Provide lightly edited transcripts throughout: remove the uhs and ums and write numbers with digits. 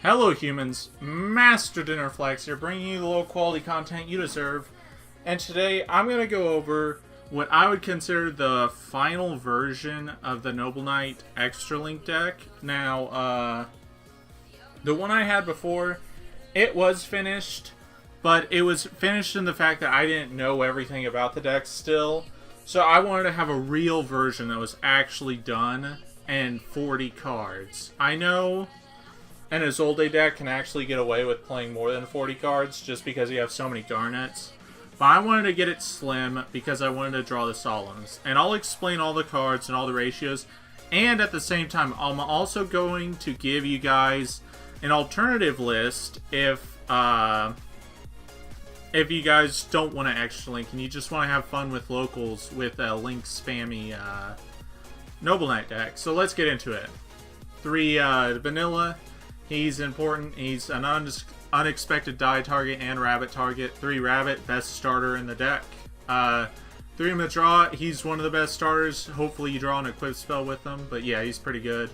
Hello humans, Master DinnerFlax here, bringing you the low quality content you deserve. And today I'm going to go over what I would consider the final version of the Noble Knight Extra Link deck. Now, the one I had before, it was finished, but it was finished in the fact that I didn't know everything about the deck still. So I wanted to have a real version that was actually done and 40 cards. I know an Isolde deck can actually get away with playing more than 40 cards just because you have so many Garnets. But I wanted to get it slim because I wanted to draw the Solemns. And I'll explain all the cards and all the ratios. And at the same time, I'm also going to give you guys an alternative list if you guys don't want to extra link and you just want to have fun with locals with a link spammy Noble Knight deck. So let's get into it. 3 vanilla. He's important. He's an unexpected die target and rabbit target. 3 rabbit, best starter in the deck. 3 Madraw, he's one of the best starters. Hopefully you draw an equip spell with him, but yeah, he's pretty good.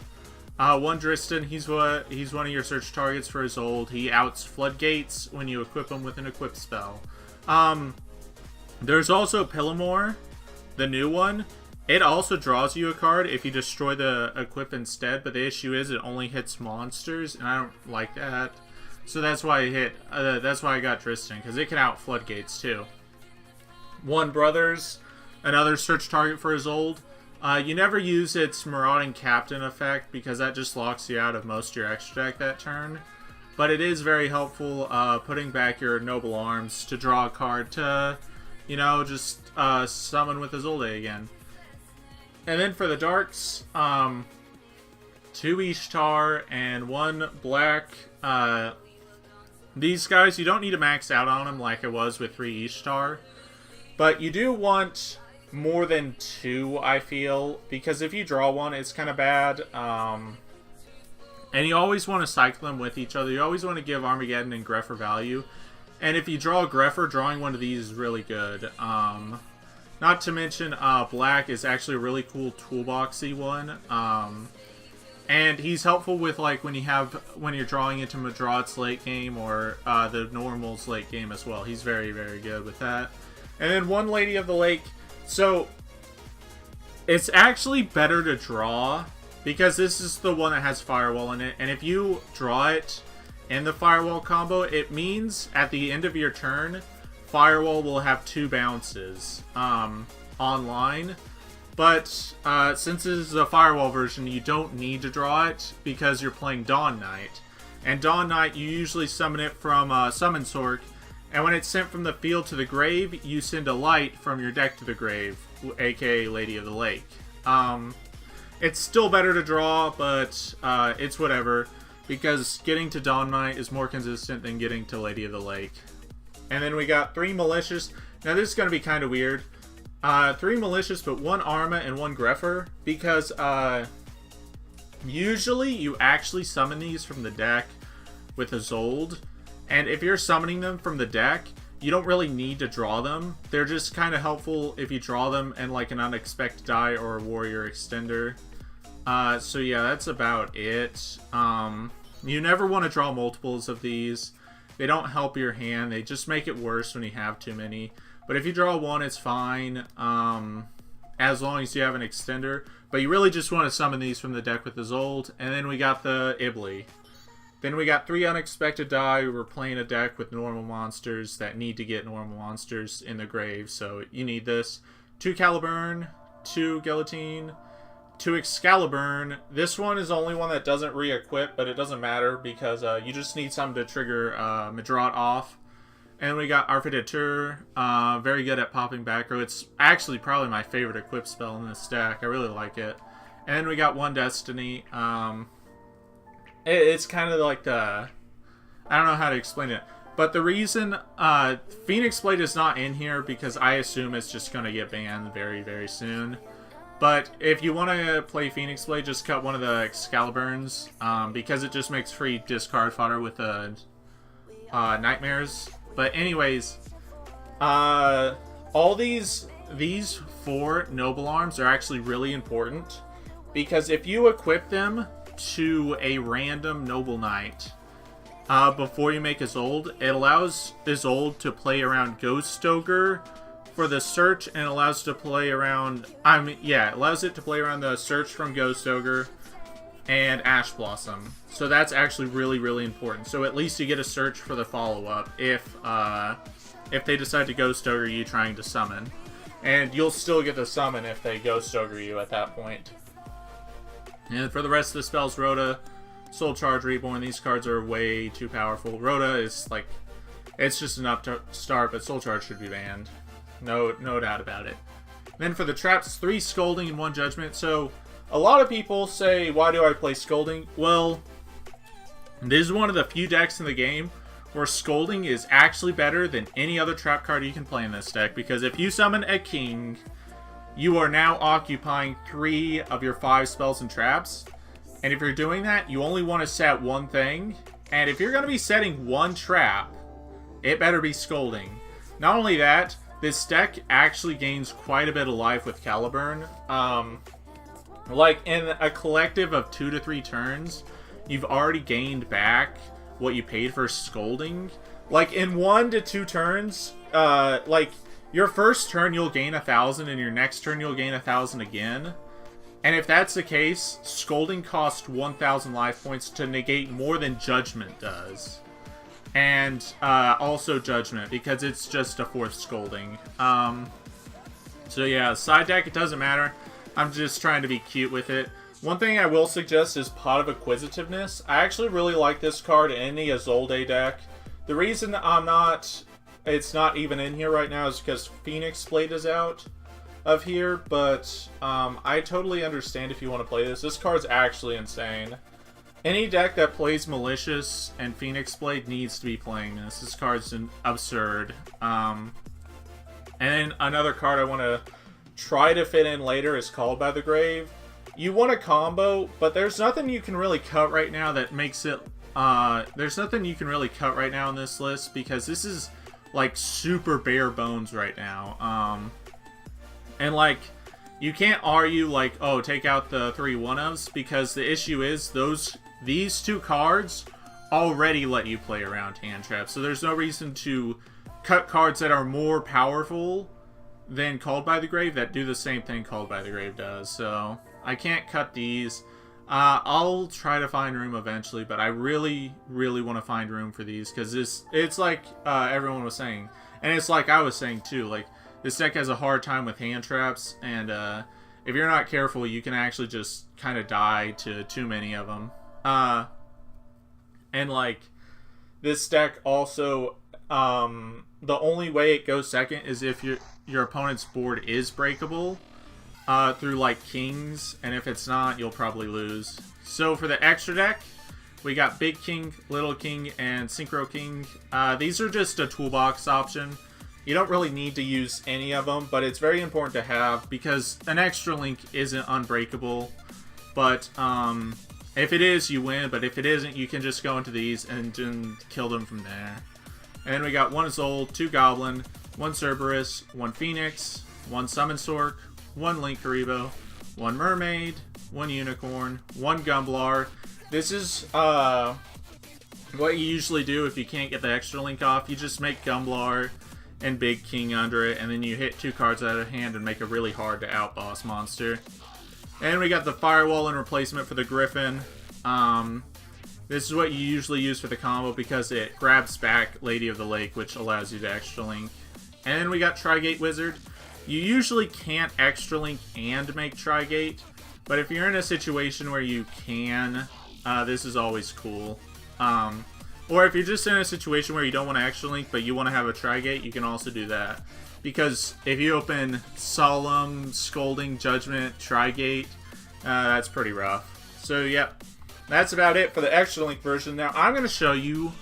1 Dristan, he's one of your search targets for his old. He outs Floodgates when you equip him with an equip spell. There's also Pillamore, the new one. It also draws you a card if you destroy the equip instead, but the issue is it only hits monsters, and I don't like that. So that's why that's why I got Tristan, because it can out Floodgates too. 1 Brothers, another search target for his old. You never use its Marauding Captain effect because that just locks you out of most of your extra deck that turn. But it is very helpful putting back your Noble Arms to draw a card to, you know, just summon with Isolde again. And then for the darks, 2 Ishtar and 1 black. These guys, you don't need to max out on them like it was with 3 Ishtar. But you do want more than 2, I feel. Because if you draw 1, it's kind of bad. And you always want to cycle them with each other. You always want to give Armageddon and Greffer value. And if you draw a Greffer, drawing one of these is really good. Not to mention, black is actually a really cool toolboxy one. And he's helpful with like when you're drawing into Madrad's late game or the normal's late game as well. He's very, very good with that. And then 1 Lady of the Lake. So it's actually better to draw because this is the one that has Firewall in it. And if you draw it in the Firewall combo, it means at the end of your turn, Firewall will have 2 bounces online, but since this is a Firewall version, you don't need to draw it because you're playing Dawn Knight. And Dawn Knight, you usually summon it from Summon Sork, and when it's sent from the field to the grave, you send a light from your deck to the grave, aka Lady of the Lake. It's still better to draw, but it's whatever, because getting to Dawn Knight is more consistent than getting to Lady of the Lake. And then we got 3 Malicious. Now this is going to be kind of weird. 3 Malicious, but 1 Arma and 1 Greffer. Because usually you actually summon these from the deck with Isolde. And if you're summoning them from the deck, you don't really need to draw them. They're just kind of helpful if you draw them in like an unexpected die or a warrior extender. So yeah, that's about it. You never want to draw multiples of these. They don't help your hand. They just make it worse when you have too many. But if you draw 1, it's fine. As long as you have an extender. But you really just want to summon these from the deck with Isolde. And then we got the Ibli. Then we got 3 unexpected die. We're playing a deck with normal monsters that need to get normal monsters in the grave. So you need this. 2 Caliburn. 2 Guillotine. 2 Excaliburn. This one is the only one that doesn't re-equip, but it doesn't matter because you just need something to trigger Madrad off. And we got Arfidateur, very good at popping back row. It's actually probably my favorite equip spell in this deck. I really like it. And then we got 1 Destiny. It's kind of like the... I don't know how to explain it. But the reason Phoenix Blade is not in here because I assume it's just going to get banned very, very soon. But if you want to play Phoenix Blade, just cut one of the Excaliburns, because it just makes free discard fodder with the Nightmares. But anyways, all these 4 Noble Arms are actually really important, because if you equip them to a random Noble Knight, before you make Isolde. It allows Isolde to play around Ghost Ogre for the search, and allows to play around, it allows it to play around the search from Ghost Ogre and Ash Blossom. So that's actually really, really important. So at least you get a search for the follow-up if they decide to Ghost Ogre you trying to summon. And you'll still get the summon if they Ghost Ogre you at that point. And for the rest of the spells, Rhoda, Soul Charge, Reborn, these cards are way too powerful. Rhoda is like, it's just an upstart, but Soul Charge should be banned. No doubt about it. Then for the traps, 3 Scolding and 1 Judgment. So a lot of people say, why do I play Scolding? Well, this is one of the few decks in the game where Scolding is actually better than any other trap card you can play in this deck. Because if you summon a king, you are now occupying 3 of your 5 spells and traps. And if you're doing that, you only want to set 1 thing. And if you're going to be setting 1 trap, it better be Scolding. Not only that, this deck actually gains quite a bit of life with Caliburn. Like, in a collective of 2 to 3 turns, you've already gained back what you paid for Scolding. Like, in 1 to 2 turns, like, your first turn you'll gain 1,000, and your next turn you'll gain 1,000 again. And if that's the case, Scolding costs 1,000 life points to negate more than Judgment does. And also Judgment, because it's just a 4th Scolding. So yeah, side deck, it doesn't matter. I'm just trying to be cute with it. One thing I will suggest is Pot of Acquisitiveness. I actually really like this card in the Isolde deck. The reason it's not even in here right now is because Phoenix Blade is out of here, but I totally understand if you want to play this. This card's actually insane. Any deck that plays Malicious and Phoenix Blade needs to be playing this. This card's absurd. And then another card I want to try to fit in later is Called by the Grave. You want a combo, but there's nothing you can really cut right now that makes it... there's nothing you can really cut right now on this list, because this is, like, super bare bones right now. And, like, you can't argue, like, oh, take out the 3 1-ofs, because the issue is these 2 cards already let you play around hand traps, so there's no reason to cut cards that are more powerful than Called by the Grave that do the same thing Called by the Grave does. So I can't cut these. I'll try to find room eventually, but I really, really want to find room for these, because it's like everyone was saying, and it's like I was saying too, like, this deck has a hard time with hand traps, and if you're not careful, you can actually just kind of die to too many of them. And like, this deck also, the only way it goes second is if your opponent's board is breakable through like kings, and if it's not, you'll probably lose. So for the extra deck, we got Big King, Little King, and Synchro King. These are just a toolbox option. You don't really need to use any of them, but it's very important to have, because an extra link isn't unbreakable. But if it is, you win, but if it isn't, you can just go into these and kill them from there. And then we got 1 Isolde, 2 Goblin, 1 Cerberus, 1 Phoenix, 1 Summon Sork, 1 Link Karibo, 1 Mermaid, 1 Unicorn, 1 Gumblar. This is what you usually do if you can't get the extra link off. You just make Gumblar and Big King under it, and then you hit 2 cards out of hand and make a really hard to outboss monster. And we got the Firewall in replacement for the Griffin. This is what you usually use for the combo, because it grabs back Lady of the Lake, which allows you to extra link. And then we got Trigate Wizard. You usually can't extra link and make Trigate, but if you're in a situation where you can, this is always cool. Or if you're just in a situation where you don't want to extra link, but you want to have a Trigate, you can also do that. Because if you open Solemn, Scolding, Judgment, Trigate, that's pretty rough. So, yep. That's about it for the extra link version. Now, I'm going to show you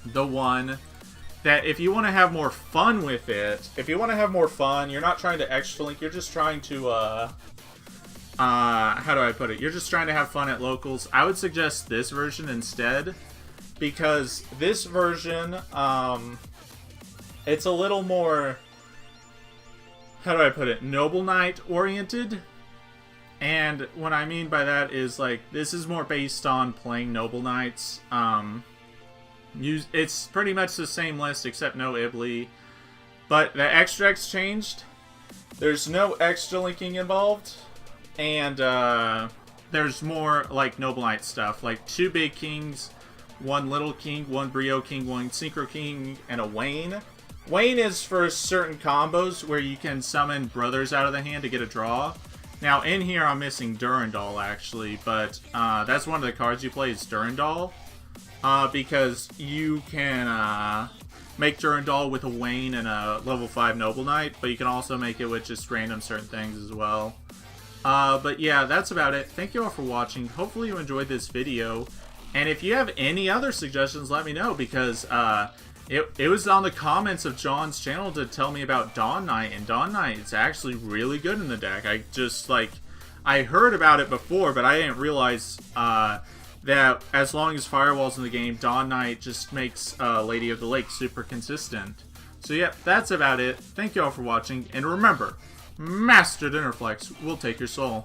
the one that if you want to have more fun with it, if you want to have more fun, you're not trying to extra link, you're just trying to, how do I put it? You're just trying to have fun at locals. I would suggest this version instead, because this version, it's a little more, how do I put it, Noble Knight oriented. And what I mean by that is, like, this is more based on playing Noble Knights. It's pretty much the same list except no Ibli. But the extracts changed. There's no extra linking involved. And there's more, like, Noble Knight stuff. Like 2 big kings, 1 little king, 1 Brio king, 1 Synchro king, and a Wayne. Wayne is for certain combos where you can summon brothers out of the hand to get a draw. Now, in here, I'm missing Durandal, actually, but that's one of the cards you play is Durandal. Because you can make Durandal with a Wayne and a level 5 Noble Knight, but you can also make it with just random certain things as well. But yeah, that's about it. Thank you all for watching. Hopefully you enjoyed this video. And if you have any other suggestions, let me know, because it was on the comments of John's channel to tell me about Dawn Knight, and Dawn Knight is actually really good in the deck. I just, like, I heard about it before, but I didn't realize that as long as Firewall's in the game, Dawn Knight just makes Lady of the Lake super consistent. So yeah, that's about it. Thank you all for watching, and remember, Master DinnerFlax will take your soul.